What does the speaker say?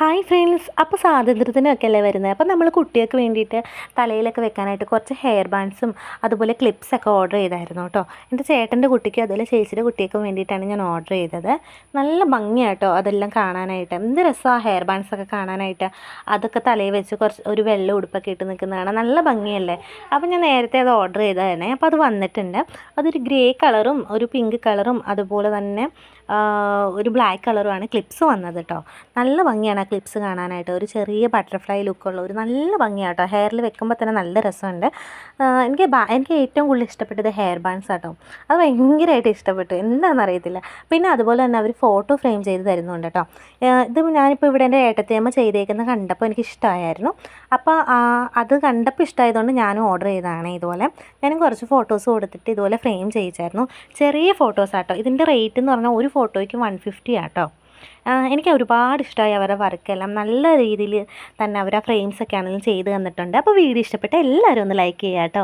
Hi friends, അപ്പോൾ സ്വാതന്ത്ര്യത്തിനൊക്കെ അല്ലേ വരുന്നത്. അപ്പോൾ നമ്മൾ കുട്ടികൾക്ക് വേണ്ടിയിട്ട് തലയിലൊക്കെ വെക്കാനായിട്ട് കുറച്ച് ഹെയർ ബാൻഡ്സും അതുപോലെ ക്ലിപ്സൊക്കെ ഓർഡർ ചെയ്തായിരുന്നു കേട്ടോ. എൻ്റെ ചേട്ടൻ്റെ കുട്ടിക്കും അതുപോലെ ചേച്ചിയുടെ കുട്ടിയൊക്കെ വേണ്ടിയിട്ടാണ് ഞാൻ ഓർഡർ ചെയ്തത്. നല്ല ഭംഗിയാട്ടോ അതെല്ലാം കാണാനായിട്ട്. എന്ത് രസമാണ് ഹെയർ ബാൻഡ്സൊക്കെ കാണാനായിട്ട്. അതൊക്കെ തലയിൽ വെച്ച് കുറച്ച് ഒരു വെള്ള ഉടുപ്പൊക്കെ ഇട്ട് നിൽക്കുന്നതാണ്, നല്ല ഭംഗിയല്ലേ. അപ്പോൾ ഞാൻ നേരത്തെ അത് ഓർഡർ ചെയ്തതന്നെ. അപ്പോൾ അത് വന്നിട്ടുണ്ട്. അതൊരു ഗ്രേ കളറും ഒരു പിങ്ക് കളറും അതുപോലെ തന്നെ ഒരു ബ്ലാക്ക് കളറുമാണ് ക്ലിപ്സ് വന്നത് കേട്ടോ. നല്ല ഭംഗിയാണ് ആ ക്ലിപ്സ് കാണാനായിട്ട്. ഒരു ചെറിയ ബട്ടർഫ്ലൈ ലുക്കുള്ള ഒരു നല്ല ഭംഗിയാണ് കേട്ടോ. ഹെയറിൽ വെക്കുമ്പോൾ തന്നെ നല്ല രസമുണ്ട്. എനിക്ക് ഏറ്റവും കൂടുതൽ ഇഷ്ടപ്പെട്ടത് ഹെയർ ബാൻഡ്സ് ആട്ടോ. അത് ഭയങ്കരമായിട്ട് ഇഷ്ടപ്പെട്ടു, എന്താണെന്നറിയത്തില്ല. പിന്നെ അതുപോലെ തന്നെ അവർ ഫോട്ടോ ഫ്രെയിം ചെയ്ത് തരുന്നുണ്ട് കേട്ടോ. ഇത് ഞാനിപ്പോൾ ഇവിടെ എൻ്റെ ഏട്ടത്തിയമ്മ ചെയ്തേക്കുന്നത് കണ്ടപ്പോൾ എനിക്ക് ഇഷ്ടമായിരുന്നു. അപ്പോൾ അത് കണ്ടപ്പോൾ ഇഷ്ടമായതുകൊണ്ട് ഞാനും ഓർഡർ ചെയ്തതാണ്. ഇതുപോലെ ഞാനും കുറച്ച് ഫോട്ടോസ് കൊടുത്തിട്ട് ഇതുപോലെ ഫ്രെയിം ചെയ്യിച്ചായിരുന്നു. ചെറിയ ഫോട്ടോസാട്ടോ. ഇതിൻ്റെ റേറ്റ് എന്ന് പറഞ്ഞാൽ ഒരു ഫോട്ടോയ്ക്ക് 150 ആട്ടോ. എനിക്ക് ഒരുപാട് ഇഷ്ടമായി അവരുടെ വർക്കെല്ലാം. നല്ല രീതിയിൽ തന്നെ അവർ ആ ഫ്രെയിംസൊക്കെ ആണെങ്കിലും ചെയ്ത് തന്നിട്ടുണ്ട്. അപ്പോൾ വീഡിയോ ഇഷ്ടപ്പെട്ട എല്ലാവരും ഒന്ന് ലൈക്ക് ചെയ്യുക കേട്ടോ.